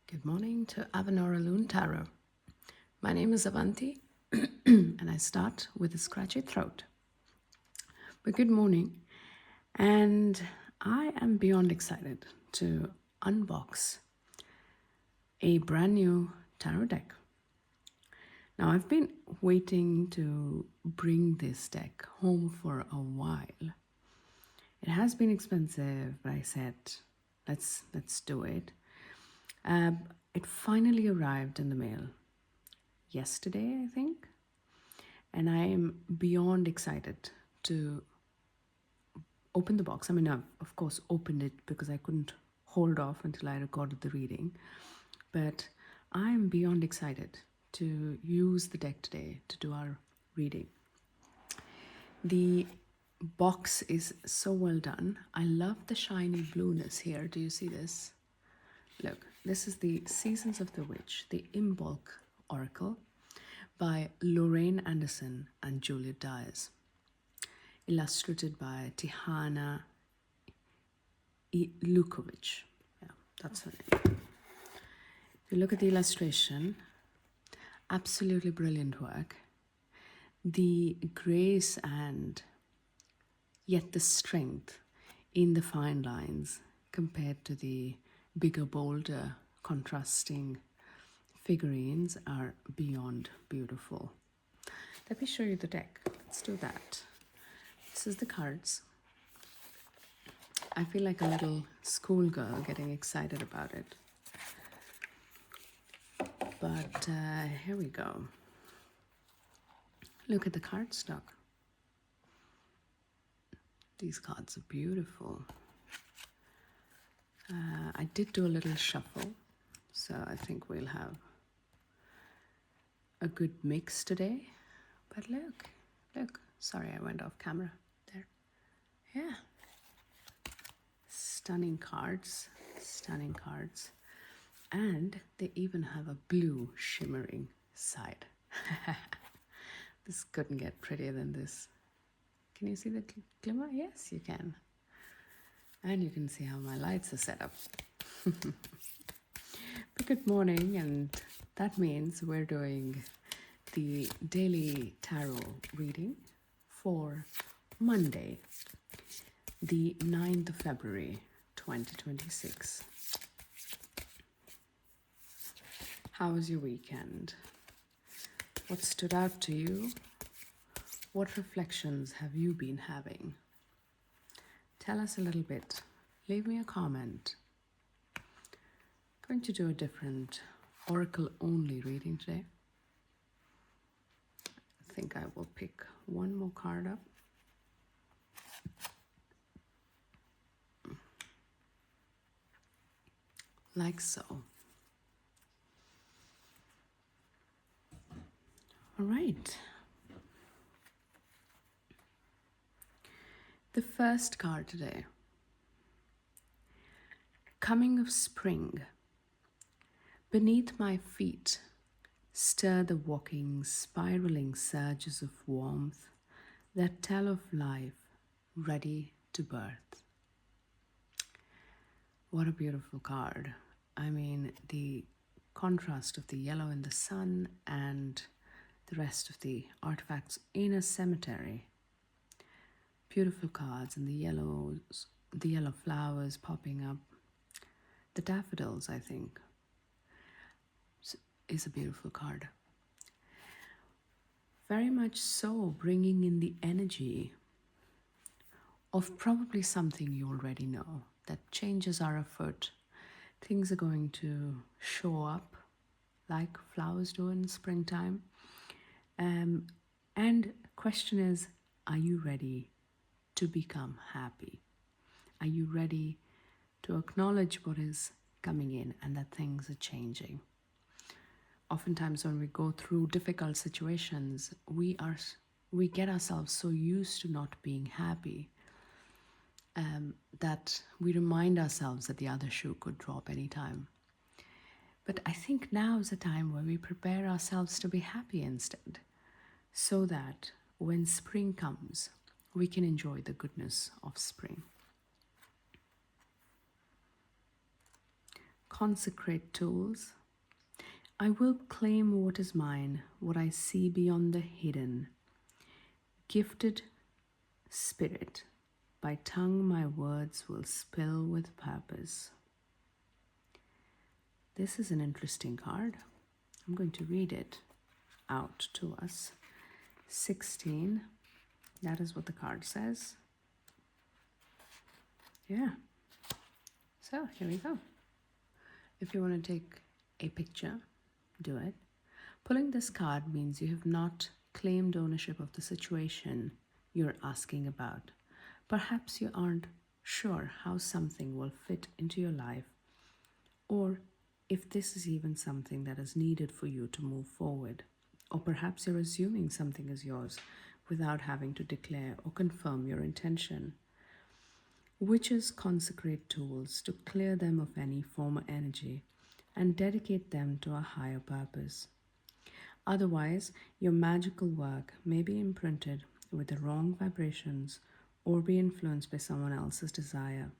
Good morning to Avanora Lune Tarot. My name is Avanti and I start with a scratchy throat. But good morning, and I am beyond excited to unbox a brand new tarot deck. Now, I've been waiting to bring this deck home for a while. It has been expensive, but I said, let's do it. It finally arrived in the mail yesterday, I think, and I am beyond excited to open the box. I mean, I've of course opened it because I couldn't hold off until I recorded the reading, but I am beyond excited to use the deck today to do our reading. The box is so well done. I love the shiny blueness here. Do you see this? Look, this is the Seasons of the Witch, the Imbolc Oracle by Lorraine Anderson and Juliet Dyers. Illustrated by Tihana Lukovic. Yeah, that's her name. If you look at the illustration, absolutely brilliant work. The grace and yet the strength in the fine lines compared to the bigger, bolder, contrasting figurines are beyond beautiful. Let me show you the deck. Let's do that. This is the cards. I feel like a little schoolgirl getting excited about it. But here we go. Look at the cardstock. These cards are beautiful. I did do a little shuffle, so I think we'll have a good mix today. But look, sorry I went off camera there. Yeah, stunning cards, and they even have a blue shimmering side. This couldn't get prettier than this. Can you see the glimmer? Yes, you can. And you can see how my lights are set up. But good morning, and that means we're doing the daily tarot reading for Monday, the 9th of February, 2026. How was your weekend? What stood out to you? What reflections have you been having? Tell us a little bit. Leave me a comment. I'm going to do a different oracle-only reading today. I think I will pick one more card up. Like so. All right. The first card today. Coming of spring. Beneath my feet, stir the walking, spiraling surges of warmth that tell of life ready to birth. What a beautiful card. I mean, the contrast of the yellow in the sun and the rest of the artifacts in a cemetery. Beautiful cards, and the yellow flowers popping up. The daffodils, I think, is a beautiful card. Very much so, bringing in the energy of probably something you already know, that changes are afoot. Things are going to show up like flowers do in springtime. And question is, are you ready to become happy? Are you ready to acknowledge what is coming in and that things are changing? Oftentimes when we go through difficult situations, we get ourselves so used to not being happy that we remind ourselves that the other shoe could drop anytime. But I think now is a time where we prepare ourselves to be happy instead, so that when spring comes, we can enjoy the goodness of spring. consecrate tools. I will claim what is mine, what I see beyond the hidden. Gifted spirit, by tongue my words will spill with purpose. This is an interesting card. I'm going to read it out to us. 16. That is what the card says. Yeah. So here we go. If you want to take a picture, do it. Pulling this card means you have not claimed ownership of the situation you're asking about. Perhaps you aren't sure how something will fit into your life, or if this is even something that is needed for you to move forward. Or perhaps you're assuming something is yours without having to declare or confirm your intention. Witches consecrate tools to clear them of any former energy and dedicate them to a higher purpose. Otherwise, your magical work may be imprinted with the wrong vibrations or be influenced by someone else's desire.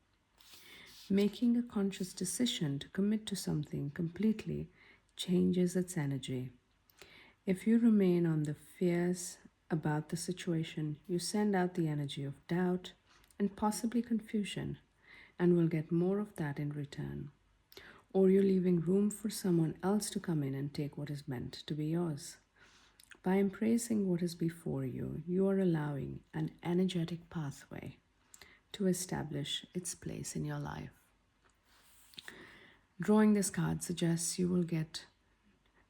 Making a conscious decision to commit to something completely changes its energy. If you remain on the fears about the situation, you send out the energy of doubt and possibly confusion, and will get more of that in return. Or you're leaving room for someone else to come in and take what is meant to be yours. By embracing what is before you, you are allowing an energetic pathway to establish its place in your life. Drawing this card suggests you will get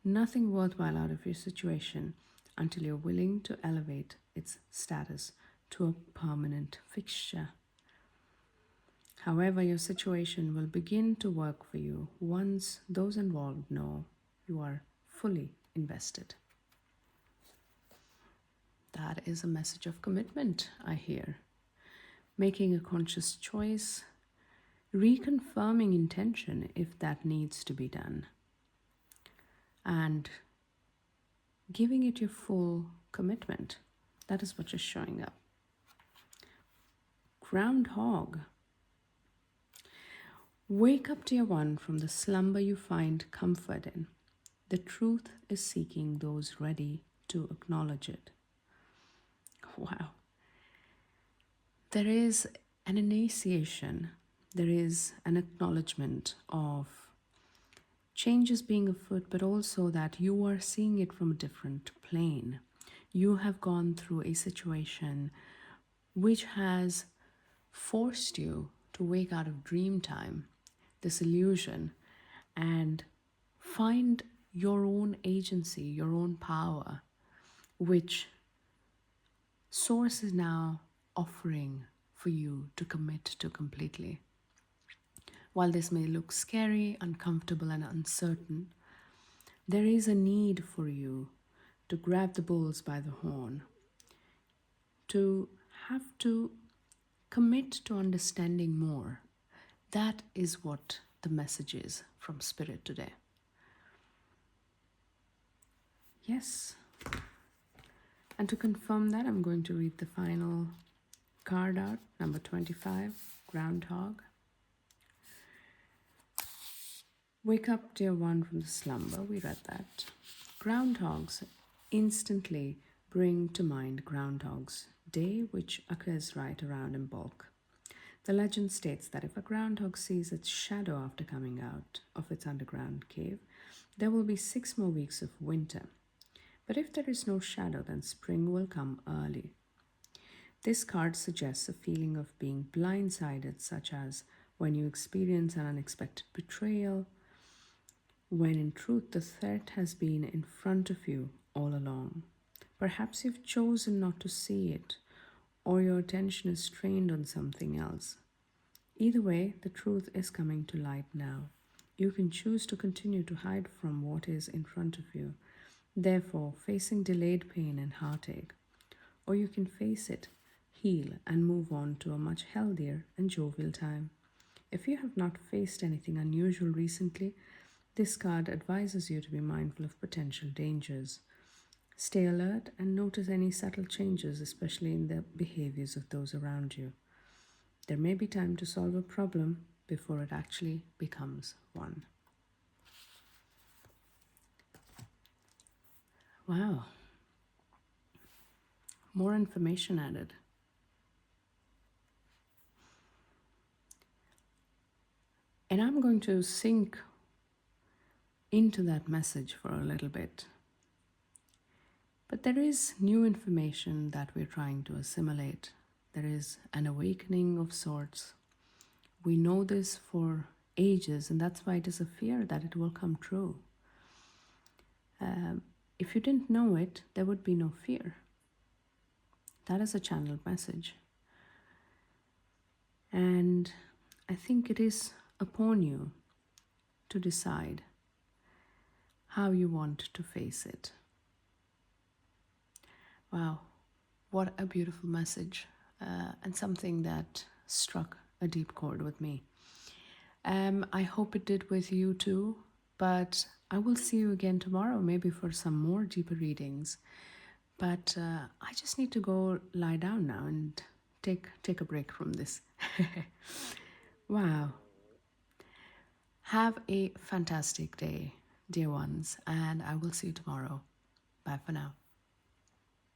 nothing worthwhile out of your situation until you're willing to elevate its status to a permanent fixture. However, your situation will begin to work for you once those involved know you are fully invested. That is a message of commitment, I hear. Making a conscious choice, reconfirming intention if that needs to be done, and giving it your full commitment. That is what is showing up. Groundhog. Wake up, dear one, from the slumber you find comfort in. The truth is seeking those ready to acknowledge it. Wow. There is an initiation, there is an acknowledgement of changes being afoot, but also that you are seeing it from a different plane. You have gone through a situation which has forced you to wake out of dream time, this illusion, and find your own agency, your own power, which Source is now offering for you to commit to completely. While this may look scary, uncomfortable, and uncertain, there is a need for you to grab the bulls by the horn, to have to commit to understanding more. That is what the message is from Spirit today. Yes. And to confirm that, I'm going to read the final card out, number 25, Groundhog. Wake up, dear one, from the slumber. We read that. Groundhogs instantly bring to mind Groundhog's Day, which occurs right around in bulk. The legend states that if a groundhog sees its shadow after coming out of its underground cave, there will be 6 more weeks of winter. But if there is no shadow, then spring will come early. This card suggests a feeling of being blindsided, such as when you experience an unexpected betrayal, when in truth the threat has been in front of you all along. Perhaps you've chosen not to see it, or your attention is trained on something else. Either way, the truth is coming to light now. You can choose to continue to hide from what is in front of you, therefore facing delayed pain and heartache. Or you can face it, heal, and move on to a much healthier and jovial time. If you have not faced anything unusual recently, this card advises you to be mindful of potential dangers. Stay alert and notice any subtle changes, especially in the behaviors of those around you. There may be time to solve a problem before it actually becomes one. Wow, more information added. And I'm going to sink into that message for a little bit. But there is new information that we're trying to assimilate. There is an awakening of sorts. We know this for ages, and that's why it is a fear that it will come true. If you didn't know it, there would be no fear. That is a channeled message. And I think it is upon you to decide how you want to face it. Wow, what a beautiful message, and something that struck a deep chord with me. I hope it did with you too, but I will see you again tomorrow, maybe for some more deeper readings. But I just need to go lie down now and take a break from this. Wow. Have a fantastic day, dear ones, and I will see you tomorrow. Bye for now.